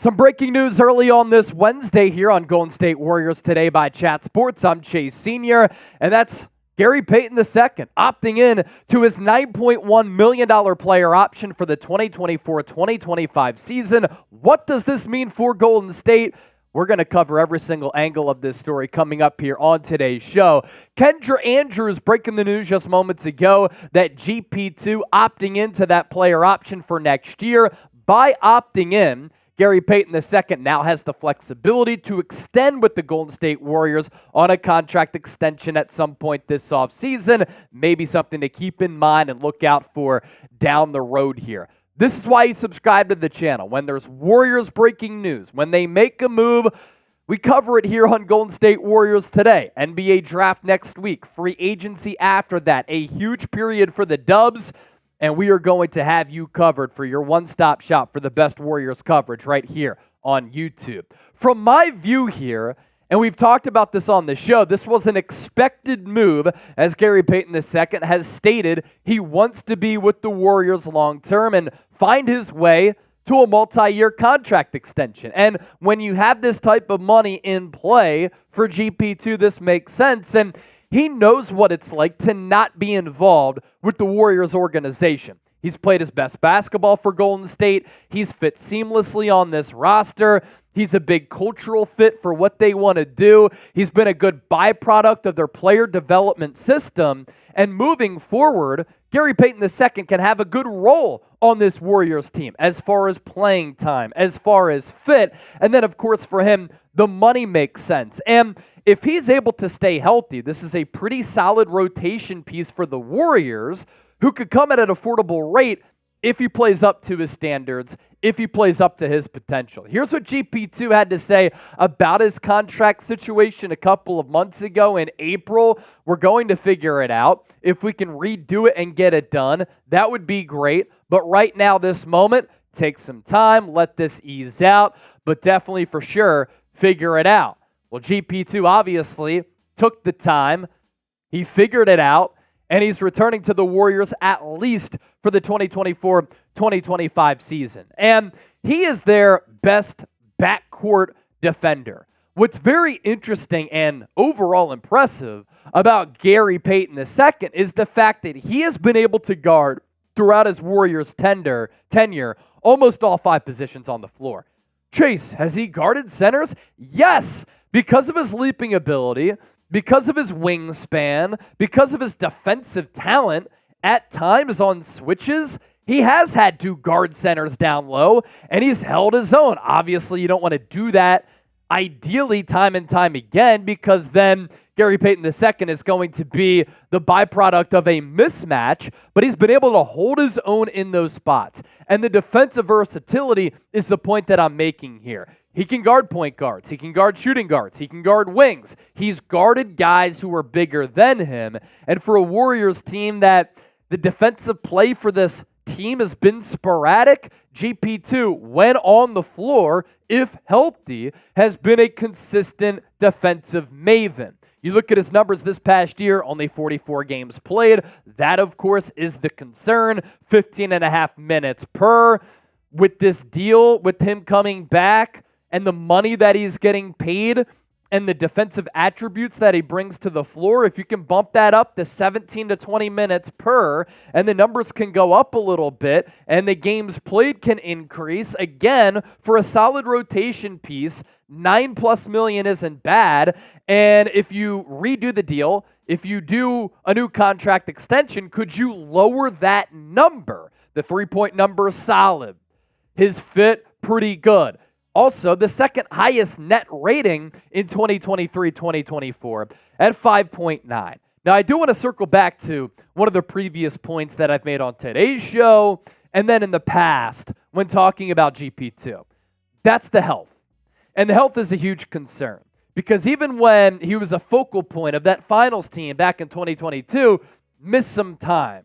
Some breaking news early on this Wednesday here on Golden State Warriors Today by Chat Sports. I'm Chase Sr., and that's Gary Payton II opting in to his $9.1 million player option for the 2024-2025 season. What does this mean for Golden State? We're going to cover every single angle of this story coming up here on today's show. Kendra Andrews breaking the news just moments ago that GP2 opting into that player option for next year. By opting in, Gary Payton II now has the flexibility to extend with the Golden State Warriors on a contract extension at some point this offseason. Maybe something to keep in mind and look out for down the road here. This is why you subscribe to the channel. When there's Warriors breaking news, when they make a move, we cover it here on Golden State Warriors Today. NBA draft next week, free agency after that, a huge period for the Dubs. And we are going to have you covered for your one-stop shop for the best Warriors coverage right here on YouTube. From my view here, and we've talked about this on the show, this was an expected move, as Gary Payton II has stated he wants to be with the Warriors long-term and find his way to a multi-year contract extension. And when you have this type of money in play for GP2, this makes sense. And he knows what it's like to not be involved with the Warriors organization. He's played his best basketball for Golden State. He's fit seamlessly on this roster. He's a big cultural fit for what they want to do. He's been a good byproduct of their player development system. And moving forward, Gary Payton II can have a good role on this Warriors team as far as playing time, as far as fit. And then, of course, for him, the money makes sense. And if he's able to stay healthy, this is a pretty solid rotation piece for the Warriors, who could come at an affordable rate if he plays up to his standards, if he plays up to his potential. Here's what GP2 had to say about his contract situation a couple of months ago in April. We're going to figure it out. If we can redo it and get it done, that would be great. But right now, this moment, take some time, let this ease out, but definitely for sure, figure it out. Well, GP2 obviously took the time, he figured it out, and he's returning to the Warriors at least for the 2024-2025 season. And he is their best backcourt defender. What's very interesting and overall impressive about Gary Payton II is the fact that he has been able to guard throughout his Warriors tenure almost all five positions on the floor. Chase, has he guarded centers? Yes! Because of his leaping ability, because of his wingspan, because of his defensive talent, at times on switches, he has had to guard centers down low, and he's held his own. Obviously, you don't want to do that ideally time and time again, because then Gary Payton II is going to be the byproduct of a mismatch, but he's been able to hold his own in those spots. And the defensive versatility is the point that I'm making here. He can guard point guards. He can guard shooting guards. He can guard wings. He's guarded guys who are bigger than him. And for a Warriors team that the defensive play for this team has been sporadic, GP2, when on the floor, if healthy, has been a consistent defensive maven. You look at his numbers this past year, only 44 games played. That, of course, is the concern. 15 and a half minutes per. With this deal, with him coming back, and the money that he's getting paid and the defensive attributes that he brings to the floor, if you can bump that up to 17 to 20 minutes per, and the numbers can go up a little bit, and the games played can increase, again, for a solid rotation piece, $9+ million isn't bad. And if you redo the deal, if you do a new contract extension, could you lower that number? The three-point number is solid. His fit, pretty good. Also, the second highest net rating in 2023-2024 at 5.9. Now, I do want to circle back to one of the previous points that I've made on today's show and then in the past when talking about GP2. That's the health. And the health is a huge concern because even when he was a focal point of that finals team back in 2022, missed some time.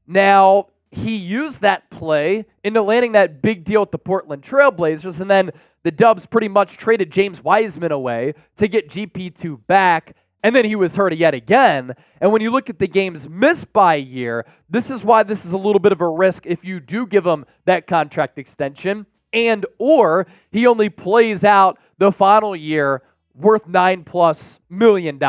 Now, he used that play into landing that big deal with the Portland Trailblazers, and then the Dubs pretty much traded James Wiseman away to get GP2 back, and then he was hurt yet again. And when you look at the games missed by a year, this is why this is a little bit of a risk if you do give him that contract extension. and or he only plays out the final year worth $9+ million.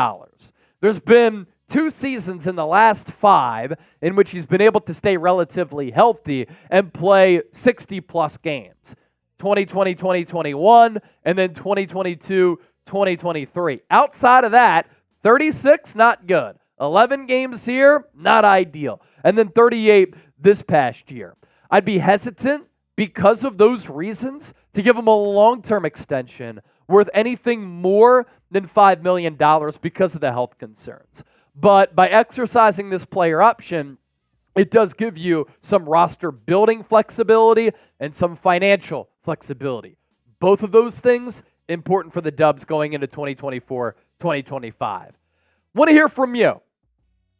There's been 2 seasons in the last 5 in which he's been able to stay relatively healthy and play 60+ games. 2020, 2021, and then 2022, 2023. Outside of that, 36, not good. 11 games here, not ideal. And then 38 this past year. I'd be hesitant because of those reasons to give him a long-term extension worth anything more than $5 million because of the health concerns. But by exercising this player option, it does give you some roster building flexibility and some financial flexibility. Both of those things important for the Dubs going into 2024, 2025. Want to hear from you.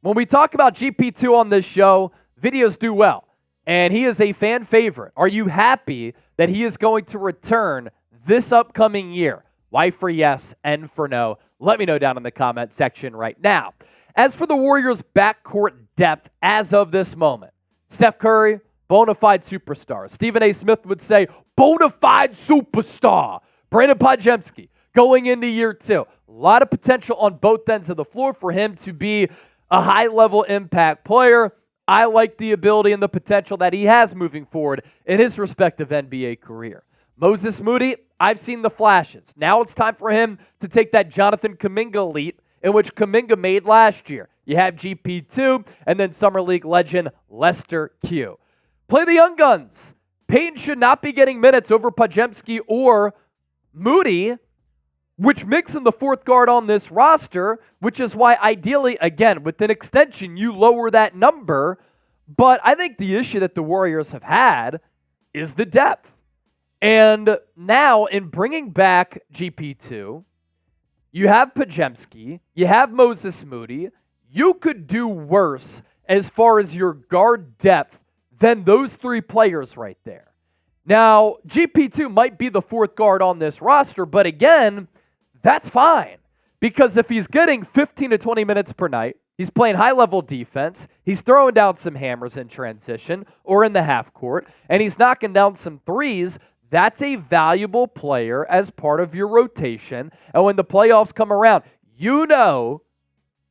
When we talk about GP2 on this show, videos do well, and he is a fan favorite. Are you happy that he is going to return this upcoming year? Y for yes, N for no. Let me know down in the comment section right now. As for the Warriors' backcourt depth as of this moment, Steph Curry, bona fide superstar. Stephen A. Smith would say, bona fide superstar. Brandon Podziemski going into year 2. A lot of potential on both ends of the floor for him to be a high-level impact player. I like the ability and the potential that he has moving forward in his respective NBA career. Moses Moody, I've seen the flashes. Now it's time for him to take that Jonathan Kuminga leap in which Kuminga made last year. You have GP2 and then Summer League legend Lester Q. Play the young guns. Payton should not be getting minutes over Podziemski or Moody, which makes him the 4th guard on this roster, which is why ideally, again, with an extension, you lower that number. But I think the issue that the Warriors have had is the depth. And now in bringing back GP2, you have Podziemski, you have Moses Moody. You could do worse as far as your guard depth than those 3 players right there. Now, GP2 might be the 4th guard on this roster, but again, that's fine. Because if he's getting 15 to 20 minutes per night, he's playing high-level defense, he's throwing down some hammers in transition or in the half court, and he's knocking down some threes, that's a valuable player as part of your rotation. And when the playoffs come around, you know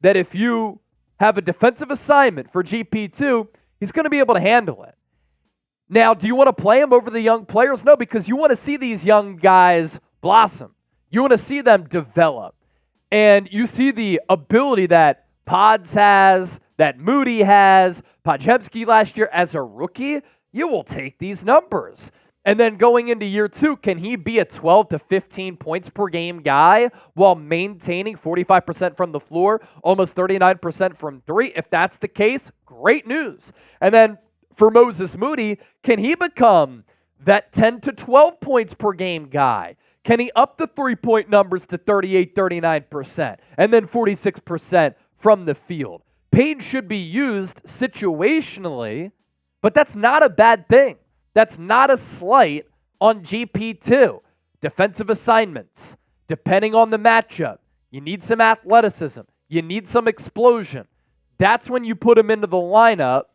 that if you have a defensive assignment for GP2, he's going to be able to handle it. Now, do you want to play him over the young players? No, because you want to see these young guys blossom. You want to see them develop. And you see the ability that Pods has, that Moody has, Podziemski last year as a rookie. You will take these numbers. And then going into year 2, can he be a 12 to 15 points per game guy while maintaining 45% from the floor, almost 39% from 3? If that's the case, great news. And then for Moses Moody, can he become that 10 to 12 points per game guy? Can he up the 3-point numbers to 38, 39%, and then 46% from the field? Payton should be used situationally, but that's not a bad thing. That's not a slight on GP2. Defensive assignments, depending on the matchup, you need some athleticism. You need some explosion. That's when you put him into the lineup,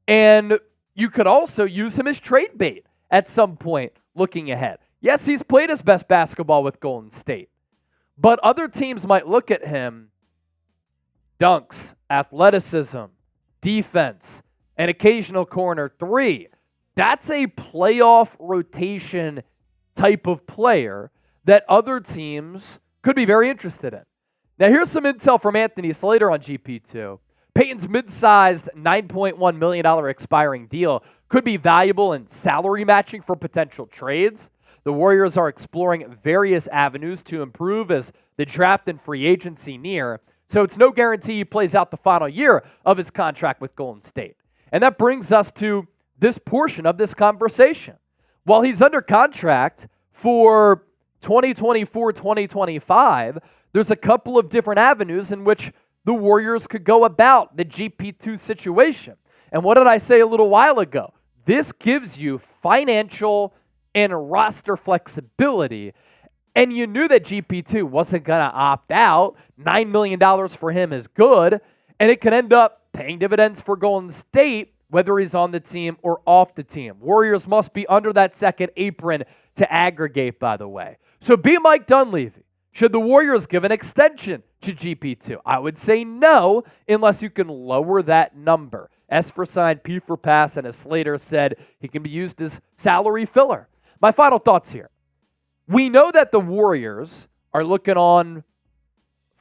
and you could also use him as trade bait at some point looking ahead. Yes, he's played his best basketball with Golden State, but other teams might look at him, dunks, athleticism, defense, an occasional corner 3. That's a playoff rotation type of player that other teams could be very interested in. Now, here's some intel from Anthony Slater on GP2. Payton's mid-sized $9.1 million expiring deal could be valuable in salary matching for potential trades. The Warriors are exploring various avenues to improve as the draft and free agency near, so it's no guarantee he plays out the final year of his contract with Golden State. And that brings us to this portion of this conversation. While he's under contract for 2024-2025, there's a couple of different avenues in which the Warriors could go about the GP2 situation. And what did I say a little while ago? This gives you financial and roster flexibility. And you knew that GP2 wasn't going to opt out. $9 million for him is good. And it could end up paying dividends for Golden State whether he's on the team or off the team. Warriors must be under that second apron to aggregate, by the way. So be Mike Dunleavy. Should the Warriors give an extension to GP2? I would say no, unless you can lower that number. S for sign, P for pass, and as Slater said, he can be used as salary filler. My final thoughts here. We know that the Warriors are looking on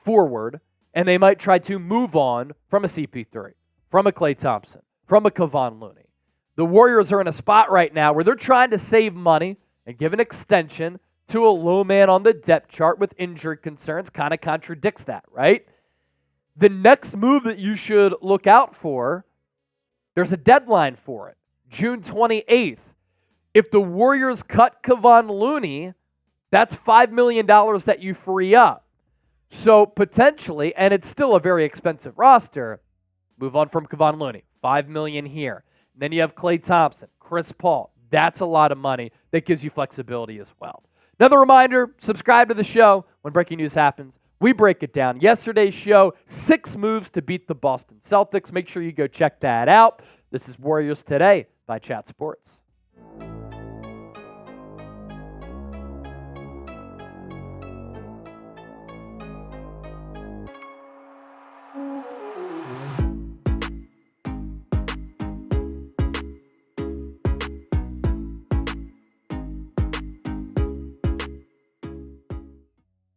forward, and they might try to move on from a CP3, from a Klay Thompson, from a Kevon Looney. The Warriors are in a spot right now where they're trying to save money and give an extension to a low man on the depth chart with injury concerns. Kind of contradicts that, right? The next move that you should look out for, there's a deadline for it, June 28th. If the Warriors cut Kevon Looney, that's $5 million that you free up. So potentially, and it's still a very expensive roster, move on from Kevon Looney, $5 million here. And then you have Klay Thompson, Chris Paul. That's a lot of money that gives you flexibility as well. Another reminder, subscribe to the show. When breaking news happens, we break it down. Yesterday's show, 6 moves to beat the Boston Celtics. Make sure you go check that out. This is Warriors Today by Chat Sports.